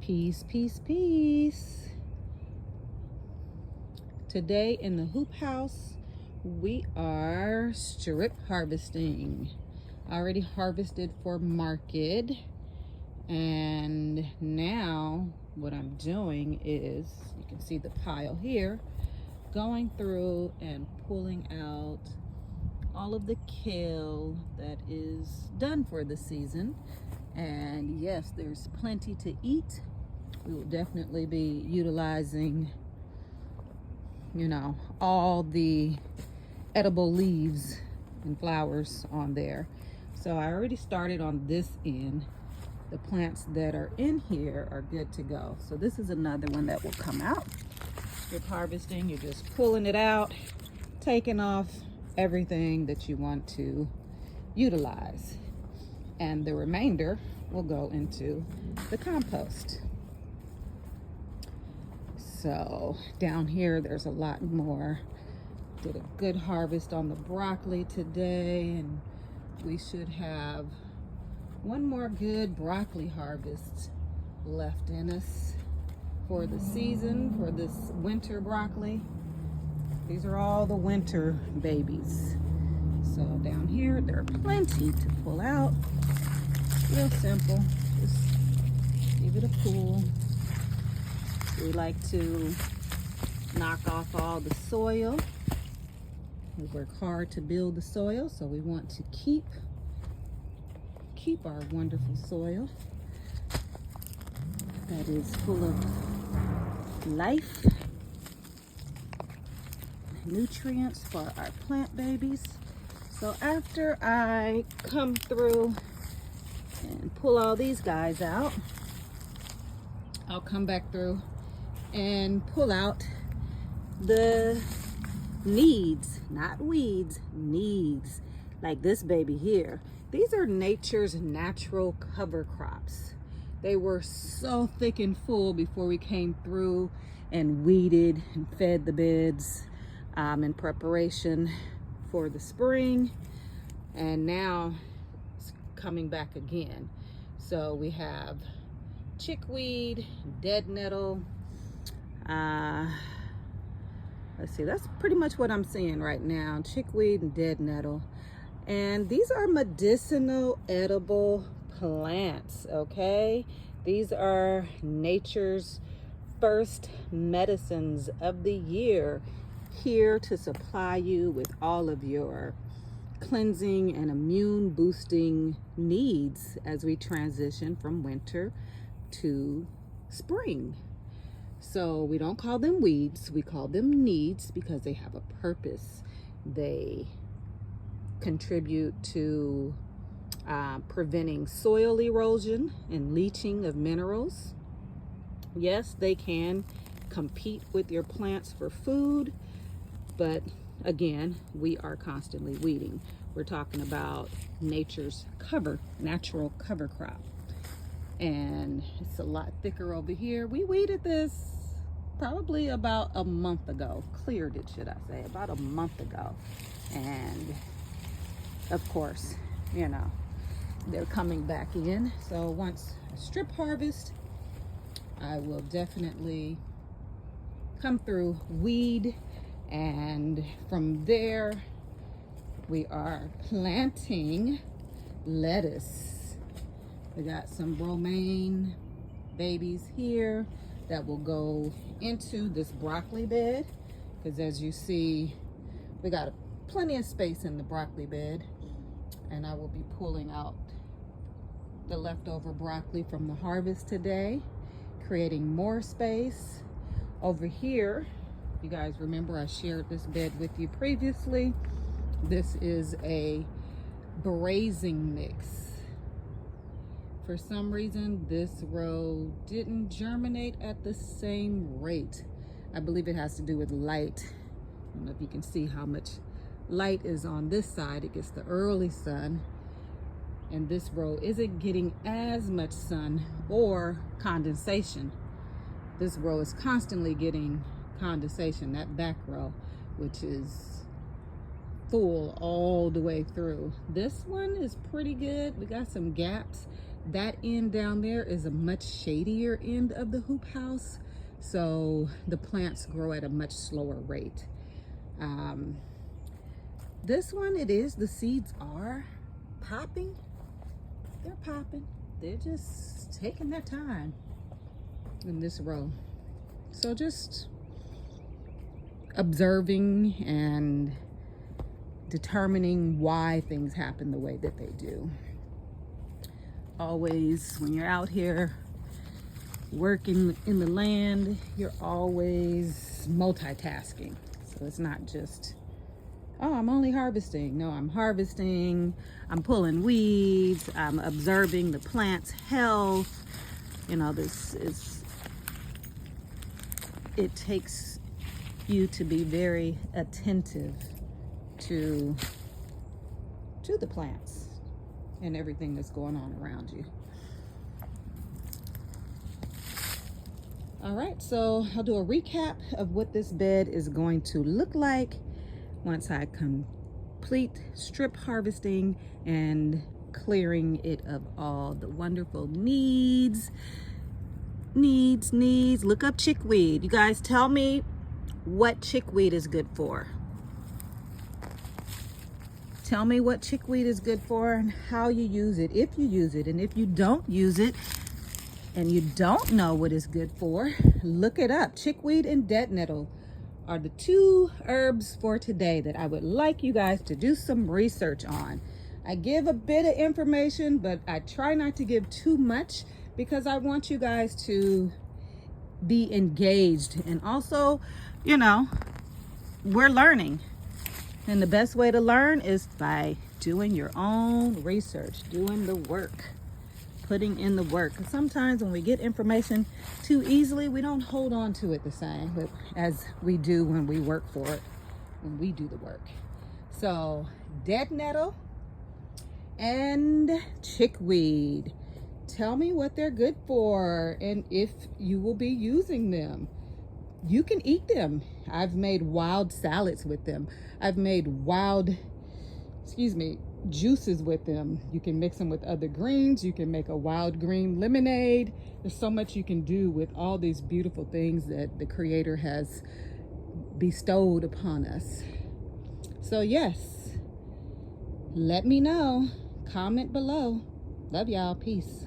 Peace, peace, peace. Today in the hoop house, we are strip harvesting. I already harvested for market, and now what I'm doing is, you can see the pile here, going through and pulling out all of the kale that is done for the season. And yes, there's plenty to eat. We will definitely be utilizing, all the edible leaves and flowers on there. So I already started on this end. The plants that are in here are good to go. So this is another one that will come out. Strip harvesting, you're just pulling it out, taking off everything that you want to utilize. And the remainder will go into the compost. So down here, there's a lot more. Did a good harvest on the broccoli today, and we should have one more good broccoli harvest left in us for the season, for this winter broccoli. These are all the winter babies. So down here, there are plenty to pull out. Real simple, just give it a pull. We like to knock off all the soil. We work hard to build the soil, so we want to keep our wonderful soil that is full of life, nutrients for our plant babies. So after I come through and pull all these guys out, I'll come back through and pull out the needs, not weeds, needs, like this baby here. These are nature's natural cover crops. They were so thick and full before we came through and weeded and fed the beds in preparation for the spring, and now it's coming back again. So we have chickweed, dead nettle. Let's see, that's pretty much what I'm seeing right now. Chickweed and dead nettle. And these are medicinal edible plants, okay? These are nature's first medicines of the year, here to supply you with all of your cleansing and immune boosting needs as we transition from winter to spring. So we don't call them weeds, we call them needs because they have a purpose. They contribute to preventing soil erosion and leaching of minerals. Yes, they can compete with your plants for food, but again, we are constantly weeding. We're talking about nature's natural cover crop. And it's a lot thicker over here. We weeded this probably about a month ago. Cleared it, should I say, about a month ago. And of course, they're coming back in. So once I strip harvest, I will definitely come through, weed, and from there we are planting lettuce. We got some romaine babies here that will go into this broccoli bed, because as you see, we got plenty of space in the broccoli bed, and I will be pulling out the leftover broccoli from the harvest today, creating more space. Over here, you guys remember I shared this bed with you previously. This is a grazing mix. For some reason, this row didn't germinate at the same rate. I believe it has to do with light. I don't know if you can see how much light is on this side. It gets the early sun, and this row isn't getting as much sun or condensation. This row is constantly getting condensation, that back row, which is full all the way through. This one is pretty good. We got some gaps That end down there is a much shadier end of the hoop house, so the plants grow at a much slower rate. This one, the seeds are popping. They're popping. They're just taking their time in this row. So just observing and determining why things happen the way that they do. Always, when you're out here working in the land, you're always multitasking. So it's not just, oh, I'm only harvesting. No, I'm harvesting, I'm pulling weeds, I'm observing the plant's health. You know, it takes you to be very attentive to the plants and everything that's going on around you. All right, so I'll do a recap of what this bed is going to look like once I complete strip harvesting and clearing it of all the wonderful needs. Look up chickweed. You guys tell me what chickweed is good for. Tell me what chickweed is good for and how you use it, if you use it. And if you don't use it and you don't know what it's good for, look it up. Chickweed and dead nettle are the two herbs for today that I would like you guys to do some research on. I give a bit of information, but I try not to give too much because I want you guys to be engaged. And also, you know, we're learning. And the best way to learn is by doing your own research, doing the work, putting in the work. 'Cause sometimes when we get information too easily, we don't hold on to it the same as we do when we work for it, when we do the work. So dead nettle and chickweed. Tell me what they're good for and if you will be using them. You can eat them. I've made wild salads with them. I've made juices with them. You can mix them with other greens. You can make a wild green lemonade. There's so much you can do with all these beautiful things that the Creator has bestowed upon us. So yes, let me know. Comment below. Love y'all. Peace.